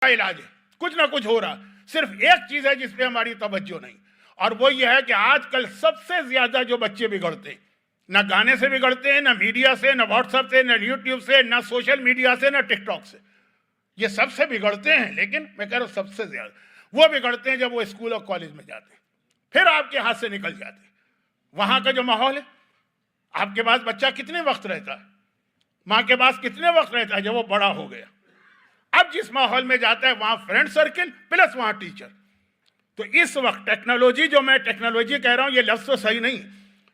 علاج ہے, کچھ نہ کچھ ہو رہا. صرف ایک چیز ہے جس پہ ہماری توجہ نہیں, اور وہ یہ ہے کہ آج کل سب سے زیادہ جو بچے بگڑتے ہیں, نہ گانے سے بگڑتے ہیں, نہ میڈیا سے, نہ واٹس ایپ سے, نہ یوٹیوب سے, نہ سوشل میڈیا سے, نہ ٹک ٹاک سے. یہ سب سے بگڑتے ہیں, لیکن میں کہہ رہا ہوں سب سے زیادہ وہ بگڑتے ہیں جب وہ اسکول اور کالج میں جاتے ہیں. پھر آپ کے ہاتھ سے نکل جاتے ہیں. وہاں کا جو ماحول ہے, آپ کے پاس بچہ کتنے وقت رہتا ہے, ماں کے پاس کتنے وقت رہتا ہے جب وہ بڑا ہو گیا. اب جس ماحول میں جاتا ہے وہاں فرینڈ سرکل پلس وہاں ٹیچر. تو اس وقت ٹیکنالوجی, جو میں ٹیکنالوجی کہہ رہا ہوں یہ لفظ تو صحیح نہیں,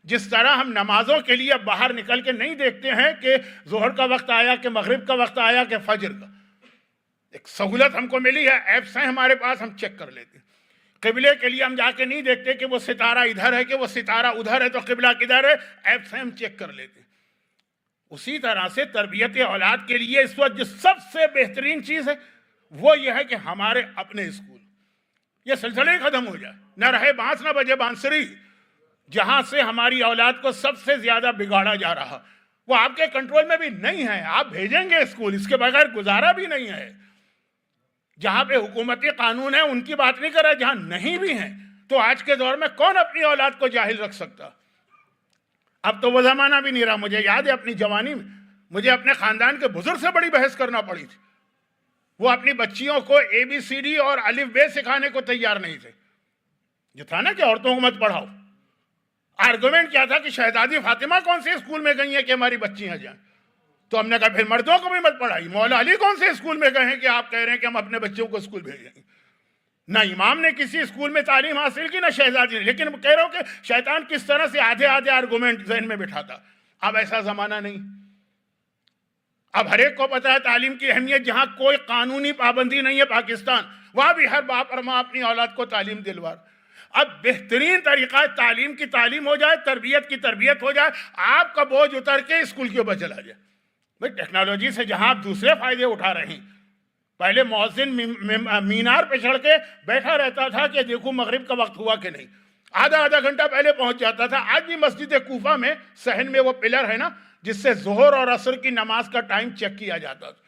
جس طرح ہم نمازوں کے لیے باہر نکل کے نہیں دیکھتے ہیں کہ ظہر کا وقت آیا کہ مغرب کا وقت آیا کہ فجر کا. ایک سہولت ہم کو ملی ہے, ایپس ہیں ہمارے پاس, ہم چیک کر لیتے ہیں. قبلے کے لیے ہم جا کے نہیں دیکھتے کہ وہ ستارہ ادھر ہے کہ وہ ستارہ ادھر ہے تو قبلہ کدھر ہے, ایپس ہیں ہم چیک کر لیتے ہیں. اسی طرح سے تربیت اولاد کے لیے اس وقت جو سب سے بہترین چیز ہے وہ یہ ہے کہ ہمارے اپنے اسکول, یہ سلسلہ ہی ختم ہو جائے, نہ رہے بانس نہ بجے بانسری. جہاں سے ہماری اولاد کو سب سے زیادہ بگاڑا جا رہا وہ آپ کے کنٹرول میں بھی نہیں ہے, آپ بھیجیں گے اسکول, اس کے بغیر گزارا بھی نہیں ہے. جہاں پہ حکومتی قانون ہے ان کی بات نہیں کر رہا, جہاں نہیں بھی ہیں تو آج کے دور میں کون اپنی اولاد کو جاہل رکھ سکتا. اب تو وہ زمانہ بھی نہیں رہا. مجھے یاد ہے اپنی جوانی میں مجھے اپنے خاندان کے بزرگ سے بڑی بحث کرنا پڑی تھی. وہ اپنی بچیوں کو اے بی سی ڈی اور الف بے سکھانے کو تیار نہیں تھے. جو تھا نا کہ عورتوں کو مت پڑھاؤ, آرگومنٹ کیا تھا کہ شہزادی فاطمہ کون سے اسکول میں گئی ہیں کہ ہماری بچیاں جائیں. تو ہم نے کہا پھر مردوں کو بھی مت پڑھائی. مولا علی کون سے اسکول میں گئے ہیں کہ آپ کہہ رہے ہیں کہ ہم اپنے بچوں کو اسکول بھیجیں گے. نہ امام نے کسی اسکول میں تعلیم حاصل کی, نہ شہزادی نے. لیکن کہہ رہا ہوں کہ شیطان کس طرح سے آدھے آدھے آرگومنٹ ذہن میں بٹھاتا. اب ایسا زمانہ نہیں. اب ہر ایک کو پتا ہے تعلیم کی اہمیت. جہاں کوئی قانونی پابندی نہیں ہے پاکستان, وہاں بھی ہر باپ اور ماں اپنی اولاد کو تعلیم دلوا. اب بہترین طریقہ تعلیم کی تعلیم ہو جائے, تربیت کی تربیت ہو جائے, آپ کا بوجھ اتر کے اسکول کے اوپر چلا جائے. بھائی ٹیکنالوجی سے جہاں آپ دوسرے فائدے اٹھا رہے ہیں, پہلے مؤذن مینار پہ چڑھ کے بیٹھا رہتا تھا کہ دیکھو مغرب کا وقت ہوا کہ نہیں, آدھا گھنٹہ پہلے پہنچ جاتا تھا. آج بھی مسجد کوفہ میں صحن میں وہ پلر ہے نا جس سے ظہر اور عصر کی نماز کا ٹائم چیک کیا جاتا تھا.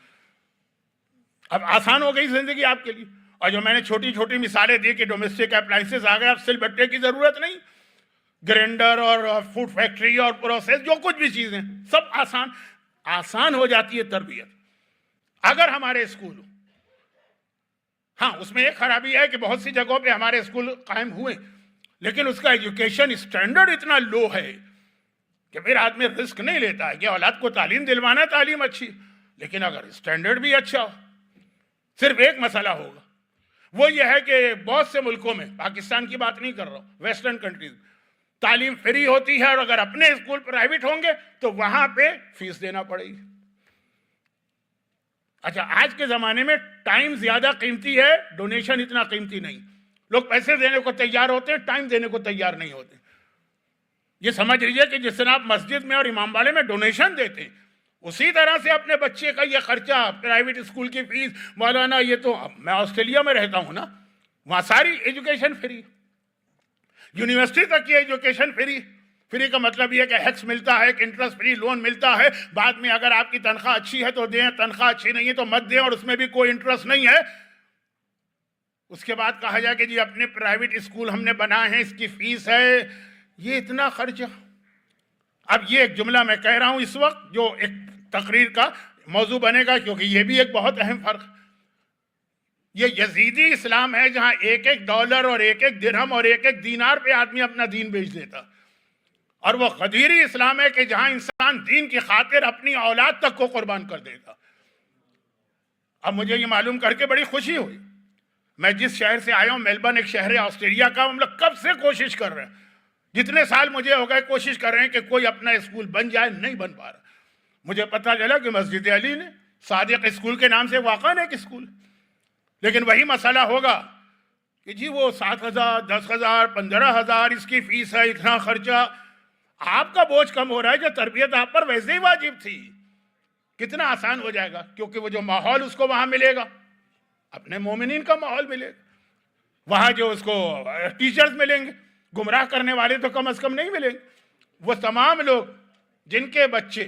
اب آسان ہو گئی زندگی آپ کے لیے. اور جو میں نے چھوٹی چھوٹی مثالیں دی کہ ڈومیسٹک اپلائنسز آ گئے, اب سل بٹے کی ضرورت نہیں, گرینڈر اور فوڈ فیکٹری اور پروسیس جو کچھ بھی چیزیں سب آسان ہو جاتی ہے تربیت اگر ہمارے اسکول. ہاں اس میں ایک خرابی ہے کہ بہت سی جگہوں پہ ہمارے اسکول قائم ہوئے لیکن اس کا ایجوکیشن اسٹینڈرڈ اتنا لو ہے کہ پھر آدمی رسک نہیں لیتا ہے کہ اولاد کو تعلیم دلوانا ہے, تعلیم اچھی, لیکن اگر اسٹینڈرڈ بھی اچھا ہو. صرف ایک مسئلہ ہوگا, وہ یہ ہے کہ بہت سے ملکوں میں, پاکستان کی بات نہیں کر رہا ہوں, ویسٹرن کنٹریز تعلیم فری ہوتی ہے, اور اگر اپنے اسکول پرائیویٹ ہوں گے تو وہاں پہ فیس دینا پڑے گی. اچھا, آج کے زمانے میں ٹائم زیادہ قیمتی ہے, ڈونیشن اتنا قیمتی نہیں. لوگ پیسے دینے کو تیار ہوتے ہیں, ٹائم دینے کو تیار نہیں ہوتے. یہ سمجھ لیجیے کہ جس طرح آپ مسجد میں اور امام والے میں ڈونیشن دیتے ہیں, اسی طرح سے اپنے بچے کا یہ خرچہ, پرائیویٹ اسکول کی فیس. مولانا یہ تو میں آسٹریلیا میں رہتا ہوں نا, وہاں ساری ایجوکیشن فری, یونیورسٹی تک کی ایجوکیشن فری. فری کا مطلب یہ کہ ہیکس ملتا ہے, کہ انٹرسٹ فری لون ملتا ہے. بعد میں اگر آپ کی تنخواہ اچھی ہے تو دیں, تنخواہ اچھی نہیں ہے تو مت دیں, اور اس میں بھی کوئی انٹرسٹ نہیں ہے. اس کے بعد کہا جائے کہ جی اپنے پرائیویٹ اسکول ہم نے بنائے ہیں, اس کی فیس ہے یہ اتنا خرچہ. اب یہ ایک جملہ میں کہہ رہا ہوں اس وقت جو ایک تقریر کا موضوع بنے گا, کیونکہ یہ بھی ایک بہت اہم فرق. یہ یزیدی اسلام ہے جہاں ایک ایک ڈالر اور ایک ایک درہم اور ایک ایک دینار پہ آدمی اپنا دین بیچ دیتا. اور وہ غدیری اسلام ہے کہ جہاں انسان دین کی خاطر اپنی اولاد تک کو قربان کر دیتا. اب مجھے یہ معلوم کر کے بڑی خوشی ہوئی, میں جس شہر سے آیا ہوں میلبرن, ایک شہر ہے آسٹریلیا کا, ہم لوگ کب سے کوشش کر رہے ہیں, جتنے سال مجھے ہو گئے کوشش کر رہے ہیں کہ کوئی اپنا اسکول بن جائے, نہیں بن پا رہا. مجھے پتا چلا کہ مسجد علی نے صادق اسکول کے نام سے واقع ایک اسکول, لیکن وہی مسئلہ ہوگا کہ جی وہ 7,000 10,000 15,000 اس کی فیس ہے, اتنا خرچہ. آپ کا بوجھ کم ہو رہا ہے, جو تربیت آپ پر ویسے ہی واجب تھی کتنا آسان ہو جائے گا, کیونکہ وہ جو ماحول اس کو وہاں ملے گا اپنے مومنین کا ماحول ملے گا. وہاں جو اس کو ٹیچرز ملیں گے, گمراہ کرنے والے تو کم از کم نہیں ملیں گے. وہ تمام لوگ جن کے بچے